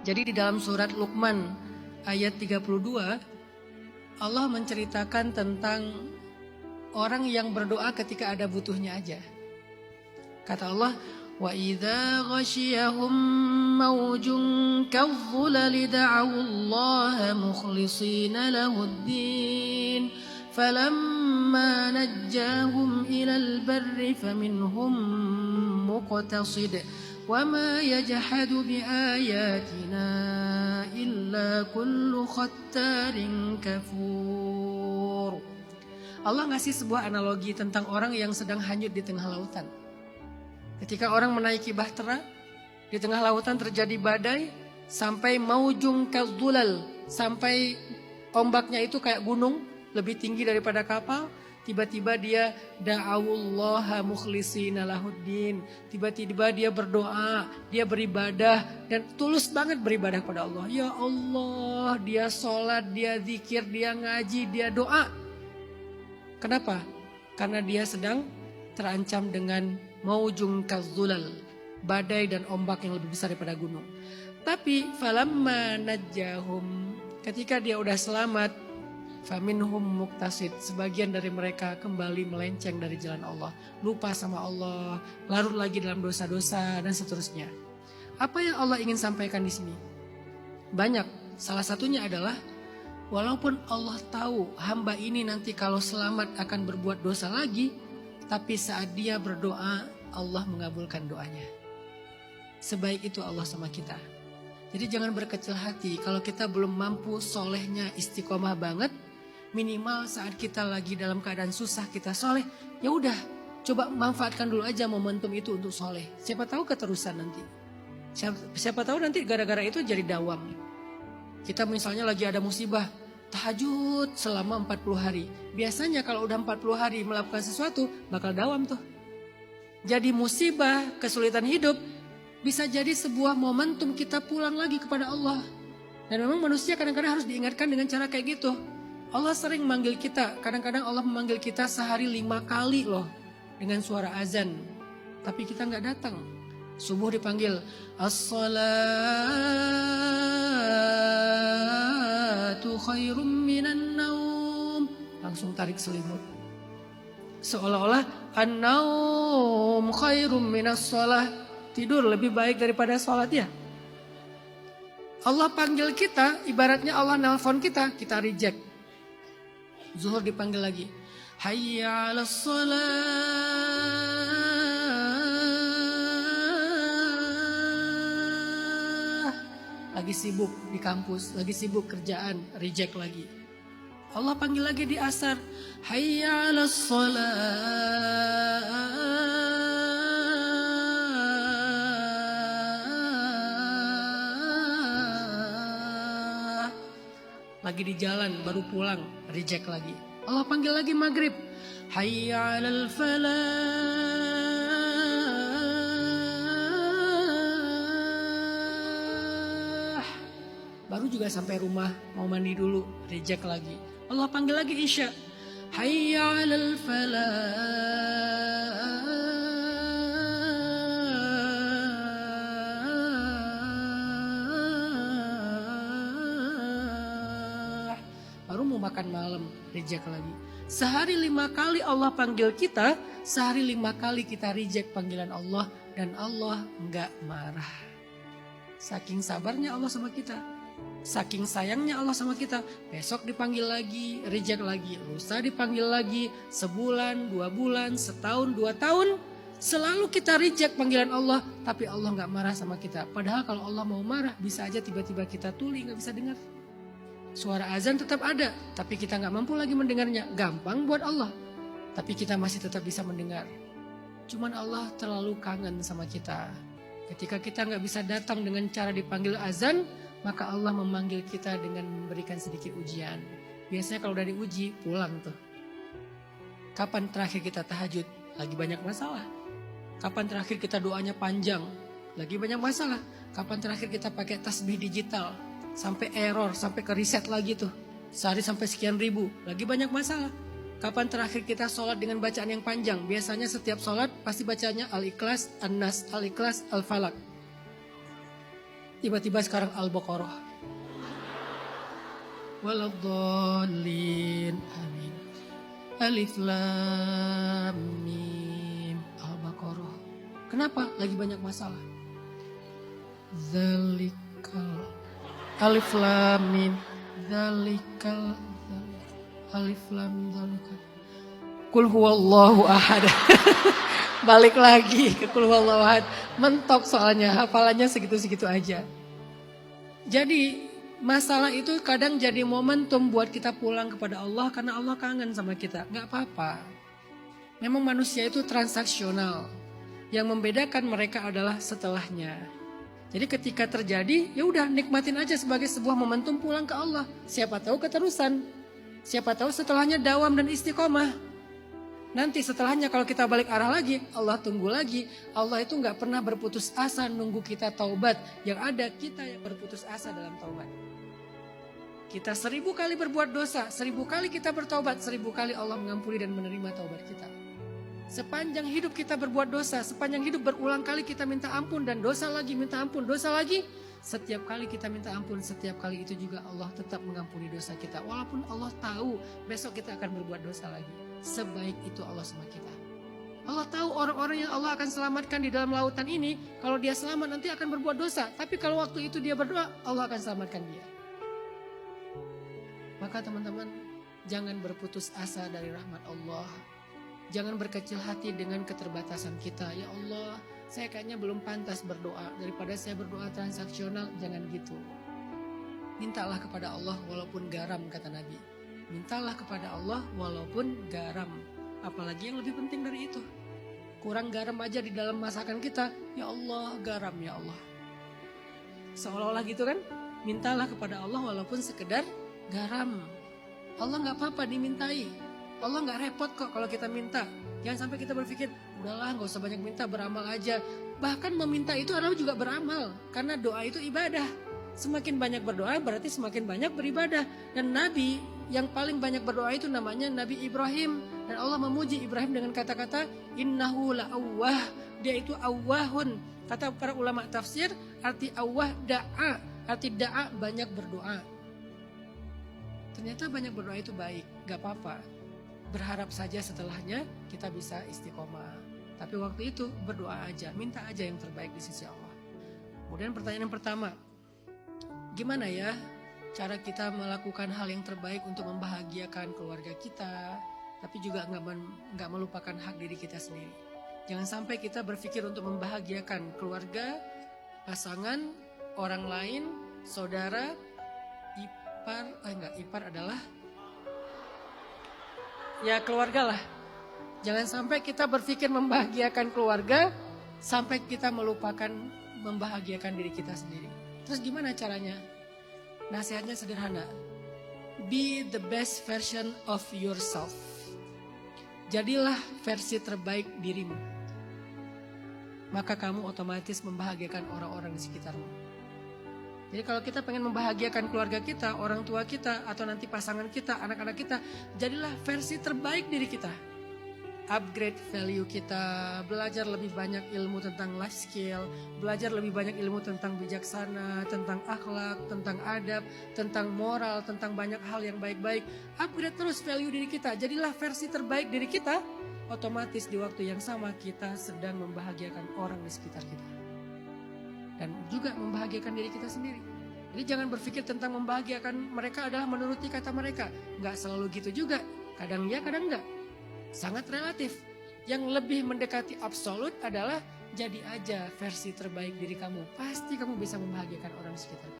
Jadi di dalam surat Luqman ayat 32, Allah menceritakan tentang orang yang berdoa ketika ada butuhnya aja. Kata Allah, wa idza ghashiyahum mawjun kadh-dhulali da'u Allah mukhlishina lahud-din falamma najjahum ilal barri faminhum muqtasid wa ma yajhadu biayatina illa kullu khattarin kafur. Allah ngasih sebuah analogi tentang orang yang sedang hanyut di tengah lautan. Ketika orang menaiki bahtera, di tengah lautan terjadi badai, sampai maujung kadhulal, sampai ombaknya itu kayak gunung, lebih tinggi daripada kapal. Tiba-tiba dia da'awullaha mukhlishina lahuddin. Tiba-tiba dia berdoa, dia beribadah, dan tulus banget beribadah kepada Allah. Ya Allah, dia sholat, dia zikir, dia ngaji, dia doa. Kenapa? Karena dia sedang terancam dengan maujung kadhulal, badai dan ombak yang lebih besar daripada gunung. Tapi falamma najjahum, ketika dia udah selamat, faminhum muqtasid, sebagian dari mereka kembali melenceng dari jalan Allah, lupa sama Allah, larut lagi dalam dosa-dosa dan seterusnya. Apa yang Allah ingin sampaikan di sini? Banyak. Salah satunya adalah walaupun Allah tahu hamba ini nanti kalau selamat akan berbuat dosa lagi, tapi saat dia berdoa, Allah mengabulkan doanya. Sebaik itu Allah sama kita. Jadi jangan berkecil hati kalau kita belum mampu solehnya istiqomah banget. Minimal saat kita lagi dalam keadaan susah kita soleh, ya udah coba manfaatkan dulu aja momentum itu untuk soleh. Siapa tahu keterusan nanti. Siapa tahu nanti gara-gara itu jadi dawam. Kita misalnya lagi ada musibah, tahajud selama 40 hari. Biasanya kalau udah 40 hari melakukan sesuatu, bakal dawam tuh. Jadi musibah, kesulitan hidup, bisa jadi sebuah momentum kita pulang lagi kepada Allah. Dan memang manusia kadang-kadang harus diingatkan dengan cara kayak gitu. Allah sering memanggil kita, kadang-kadang Allah memanggil kita sehari 5 kali loh. Dengan suara azan. Tapi kita gak datang. Subuh dipanggil, as-salatu khairum minan naum. Langsung tarik selimut. Seolah-olah an-naum khairum minas shalah. Tidur lebih baik daripada sholat ya. Allah panggil kita, ibaratnya Allah nelpon kita, kita reject. Zuhur dipanggil lagi. Hayya 'alas shalah. Lagi sibuk di kampus, lagi sibuk kerjaan, reject lagi. Allah panggil lagi di asar. Hayya 'alas shalah. Lagi di jalan, baru pulang, reject lagi. Allah panggil lagi maghrib. Hayya 'alal falah. Baru juga sampai rumah, mau mandi dulu, reject lagi. Allah panggil lagi isya. Hayya 'alal falah. Makan malam, reject lagi. Sehari 5 kali Allah panggil kita, sehari 5 kali kita reject panggilan Allah, dan Allah enggak marah. Saking sabarnya Allah sama kita, saking sayangnya Allah sama kita. Besok dipanggil lagi, reject lagi. Lusa dipanggil lagi, sebulan, 2 bulan, setahun, 2 tahun. Selalu kita reject panggilan Allah, tapi Allah enggak marah sama kita. Padahal kalau Allah mau marah, bisa aja tiba-tiba kita tuli, enggak bisa dengar. Suara azan tetap ada, tapi kita gak mampu lagi mendengarnya. Gampang buat Allah, tapi kita masih tetap bisa mendengar. Cuman Allah terlalu kangen sama kita. Ketika kita gak bisa datang dengan cara dipanggil azan, maka Allah memanggil kita dengan memberikan sedikit ujian. Biasanya kalau udah diuji, pulang tuh. Kapan terakhir kita tahajud? Lagi banyak masalah. Kapan terakhir kita doanya panjang? Lagi banyak masalah. Kapan terakhir kita pakai tasbih digital? Sampai error, sampai ke reset lagi tuh. Sehari sampai sekian ribu, lagi banyak masalah. Kapan terakhir kita sholat dengan bacaan yang panjang? Biasanya setiap sholat pasti bacanya Al-Ikhlas, An-Nas, Al-Ikhlas, Al-Falak. Tiba-tiba sekarang Al-Baqarah. Waladhdallin. Amin. Alif Lam Mim. Al-Baqarah. Kenapa? Lagi banyak masalah. Zalikal. Alif Lam Mim. Zalikal. Alif Lam Mim. Zalikal. Qul huwallahu ahad. Balik lagi ke Qul huwallahu ahad. Mentok soalnya, hafalannya segitu-segitu aja. Jadi masalah itu kadang jadi momentum buat kita pulang kepada Allah karena Allah kangen sama kita. Gak apa-apa. Memang manusia itu transaksional. Yang membedakan mereka adalah setelahnya. Jadi ketika terjadi, ya udah nikmatin aja sebagai sebuah momentum pulang ke Allah. Siapa tahu keterusan. Siapa tahu setelahnya dawam dan istiqomah. Nanti setelahnya kalau kita balik arah lagi, Allah tunggu lagi. Allah itu gak pernah berputus asa nunggu kita taubat. Yang ada kita yang berputus asa dalam taubat. Kita 1000 kali berbuat dosa, 1000 kali kita bertaubat, 1000 kali Allah mengampuni dan menerima taubat kita. Sepanjang hidup kita berbuat dosa, sepanjang hidup berulang kali kita minta ampun dan dosa lagi, minta ampun, dosa lagi. Setiap kali kita minta ampun, setiap kali itu juga Allah tetap mengampuni dosa kita. Walaupun Allah tahu besok kita akan berbuat dosa lagi. Sebaik itu Allah sama kita. Allah tahu orang-orang yang Allah akan selamatkan di dalam lautan ini, kalau dia selamat nanti akan berbuat dosa. Tapi kalau waktu itu dia berdoa, Allah akan selamatkan dia. Maka teman-teman, jangan berputus asa dari rahmat Allah. Jangan berkecil hati dengan keterbatasan kita. Ya Allah, saya kayaknya belum pantas berdoa. Daripada saya berdoa transaksional, jangan gitu. Mintalah kepada Allah walaupun garam, kata Nabi. Mintalah kepada Allah walaupun garam. Apalagi yang lebih penting dari itu. Kurang garam aja di dalam masakan kita. Ya Allah, garam ya Allah. Seolah-olah gitu kan. Mintalah kepada Allah walaupun sekedar garam. Allah gak apa-apa dimintai. Allah gak repot kok kalau kita minta. Jangan sampai kita berpikir, udahlah gak usah banyak minta, beramal aja. Bahkan meminta itu adalah juga beramal. Karena doa itu ibadah. Semakin banyak berdoa berarti semakin banyak beribadah. Dan Nabi yang paling banyak berdoa itu namanya Nabi Ibrahim. Dan Allah memuji Ibrahim dengan kata-kata innahu la'awwah. Dia itu awwahun. Kata para ulama tafsir, arti awwah da'a. Arti da'a banyak berdoa. Ternyata banyak berdoa itu baik, gak apa-apa. Berharap saja setelahnya kita bisa istiqomah. Tapi waktu itu berdoa aja, minta aja yang terbaik di sisi Allah. Kemudian pertanyaan yang pertama, gimana ya cara kita melakukan hal yang terbaik untuk membahagiakan keluarga kita, tapi juga gak melupakan hak diri kita sendiri. Jangan sampai kita berpikir untuk membahagiakan keluarga, pasangan, orang lain, saudara, ipar adalah ya keluarga lah. Jangan sampai kita berpikir membahagiakan keluarga sampai kita melupakan membahagiakan diri kita sendiri. Terus gimana caranya? Nasihatnya sederhana. Be the best version of yourself. Jadilah versi terbaik dirimu. Maka kamu otomatis membahagiakan orang-orang di sekitarmu. Jadi kalau kita pengen membahagiakan keluarga kita, orang tua kita, atau nanti pasangan kita, anak-anak kita, jadilah versi terbaik diri kita. Upgrade value kita, belajar lebih banyak ilmu tentang life skill, belajar lebih banyak ilmu tentang bijaksana, tentang akhlak, tentang adab, tentang moral, tentang banyak hal yang baik-baik. Upgrade terus value diri kita, jadilah versi terbaik diri kita. Otomatis di waktu yang sama kita sedang membahagiakan orang di sekitar kita. Dan juga membahagiakan diri kita sendiri. Jadi jangan berpikir tentang membahagiakan mereka adalah menuruti kata mereka. Nggak selalu gitu juga. Kadang ya, kadang enggak. Sangat relatif. Yang lebih mendekati absolut adalah jadi aja versi terbaik diri kamu. Pasti kamu bisa membahagiakan orang sekitar.